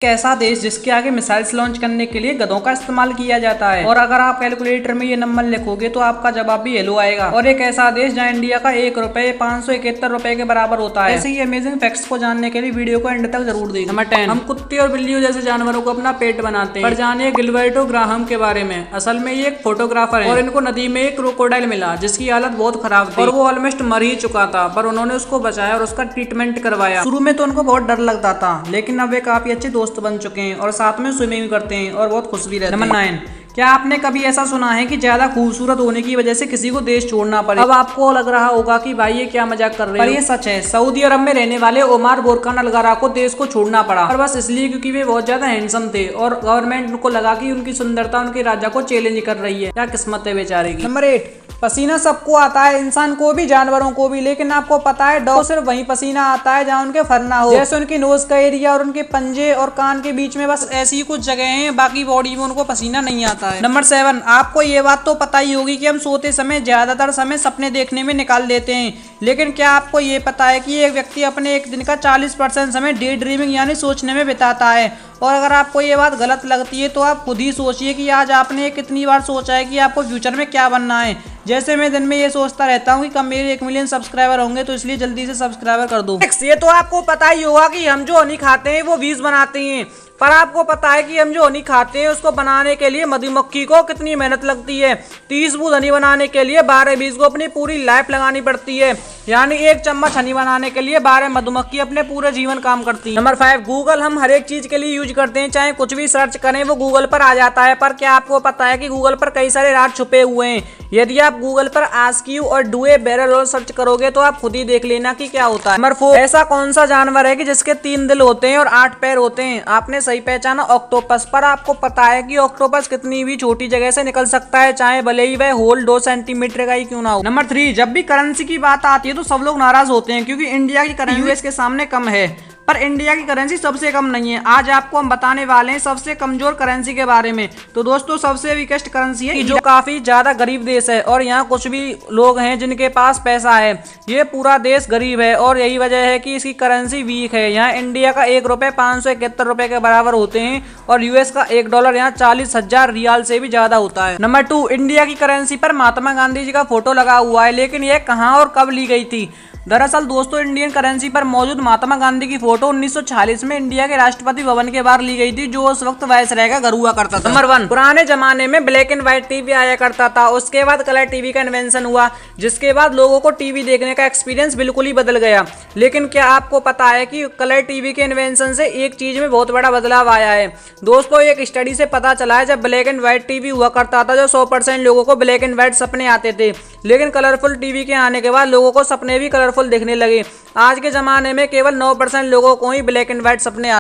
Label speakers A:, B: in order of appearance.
A: ऐसा देश जिसके आगे मिसाइल्स लॉन्च करने के लिए गधों का इस्तेमाल किया जाता है। और अगर आप कैलकुलेटर में ये नंबर लिखोगे तो आपका जवाब भी येलो आएगा। और एक ऐसा देश जहाँ इंडिया का 1 रुपए 571 रुपए के बराबर होता है। ऐसे ही अमेजिंग फैक्ट्स को जानने के लिए वीडियो को एंड तक जरूर देखें। नंबर 10, हम कुत्ते और बिल्लियों जैसे जानवरों को अपना पेट बनाते हैं। पर जानिए गिलबर्टो ग्राहम के बारे में। असल में ये एक फोटोग्राफर है और इनको नदी में एक क्रोकोडाइल मिला जिसकी हालत बहुत खराब थी और वो ऑलमोस्ट मर ही चुका था, पर उन्होंने उसको बचाया और उसका ट्रीटमेंट करवाया। शुरू में तो उनको बहुत डर लगता था, लेकिन अब वे काफी अच्छे दोस्त बन चुके हैं और साथ में स्विमिंग करते हैं और बहुत खुश भी रहते हैं। नंबर 9, क्या आपने कभी ऐसा सुना है कि ज्यादा खूबसूरत होने की वजह से किसी को देश छोड़ना पड़े? अब आपको लग रहा होगा कि भाई ये क्या मजाक कर रहे हैं, पर ये सच है। सऊदी अरब में रहने वाले ओमार बोरकान अलगारा को देश को छोड़ना पड़ा, और बस इसलिए क्योंकि वे बहुत ज्यादा हैंडसम थे और गवर्नमेंट को लगा कि उनकी सुंदरता उनके राजा को चैलेंज कर रही है। क्या किस्मत है बेचारे की। नंबर 8, पसीना सबको आता है, इंसान को भी जानवरों को भी, लेकिन आपको पता है डॉग को सिर्फ वहीं पसीना आता है जहाँ उनके फर ना हो, जैसे उनकी नोज का एरिया और उनके पंजे और कान के बीच में, बस ऐसी ही कुछ जगह हैं, बाकी बॉडी में उनको पसीना नहीं आता है। नंबर 7, आपको ये बात तो पता ही होगी कि हम सोते समय ज्यादातर समय सपने देखने में निकाल देते हैं, लेकिन क्या आपको ये पता है कि एक व्यक्ति अपने एक दिन का 40% समय डे ड्रीमिंग यानी सोचने में बिताता है। और अगर आपको ये बात गलत लगती है तो आप खुद ही सोचिए कि आज आपने कितनी बार सोचा है कि आपको फ्यूचर में क्या बनना है। जैसे मैं दिन में ये सोचता रहता हूँ कि कब मेरे 1 मिलियन सब्सक्राइबर होंगे, तो इसलिए जल्दी से सब्सक्राइबर कर दो। ये तो आपको पता ही होगा कि हम जो हनी खाते हैं वो बीज बनाते हैं, पर आपको पता है कि हम जो हनी खाते हैं उसको बनाने के लिए मधुमक्खी को कितनी मेहनत लगती है। 30 बूंद हनी बनाने के लिए 12 बीज को अपनी पूरी लाइफ लगानी पड़ती है, यानी 1 चम्मच हनी बनाने के लिए 12 मधुमक्खी अपने पूरे जीवन काम करती है। नंबर 5, गूगल हम हर एक चीज के लिए यूज करते हैं, चाहे कुछ भी सर्च करें वो गूगल पर आ जाता है। पर क्या आपको पता है कि गूगल पर कई सारे राज छुपे हुए हैं? यदि आप गूगल पर आस्क यू और do a barrel roll search करोगे तो आप खुद ही देख लेना कि क्या होता है। नंबर 4, ऐसा कौन सा जानवर है कि जिसके 3 दिल होते हैं और 8 पैर होते हैं? आपने सही पहचाना, ऑक्टोपस। पर आपको पता है कि ऑक्टोपस कितनी भी छोटी जगह से निकल सकता है, चाहे भले ही वह होल 2 सेंटीमीटर का ही क्यों ना हो। नंबर 3, जब भी करेंसी की बात आती है तो सब लोग नाराज होते हैं क्योंकि इंडिया की करेंसी यूएस के सामने कम है, पर इंडिया की करेंसी सबसे कम नहीं है। आज आपको हम बताने वाले हैं सबसे कमजोर करेंसी के बारे में। तो दोस्तों, सबसे वीकेस्ट करेंसी है जो काफी ज्यादा गरीब देश है और यहाँ कुछ भी लोग हैं जिनके पास पैसा है। ये पूरा देश गरीब है और यही वजह है कि इसकी करेंसी वीक है। यहाँ इंडिया का 1 रुपए 571 रुपए के बराबर होते हैं और यूएस का $1 यहाँ 40,000 रियाल से भी ज्यादा होता है। नंबर 2, इंडिया की करेंसी पर महात्मा गांधी जी का फोटो लगा हुआ है, लेकिन यह कहाँ और कब ली गई थी? दरअसल दोस्तों, इंडियन करेंसी पर मौजूद महात्मा गांधी की फोटो 1946 में इंडिया के राष्ट्रपति भवन के बाहर ली गई थी, जो उस वक्त वायसराय का घर हुआ करता था। नंबर 1, पुराने जमाने में ब्लैक एंड व्हाइट टीवी आया करता था, उसके बाद कलर टीवी का इन्वेंशन हुआ, जिसके बाद लोगों को टीवी देखने का एक्सपीरियंस बिल्कुल ही बदल गया। लेकिन क्या आपको पता है कि कलर टीवी के इन्वेंशन से एक चीज में बहुत बड़ा बदलाव आया है? दोस्तों, एक स्टडी से पता चला है जब ब्लैक एंड व्हाइट टीवी हुआ करता था, जो 100% लोगों को ब्लैक एंड व्हाइट सपने आते थे, लेकिन कलरफुल टीवी के आने के बाद लोगों को सपने भी कलरफुल दिखने लगे। आज के जमाने में केवल 9% लोगों को ही ब्लैक एंड व्हाइट सपने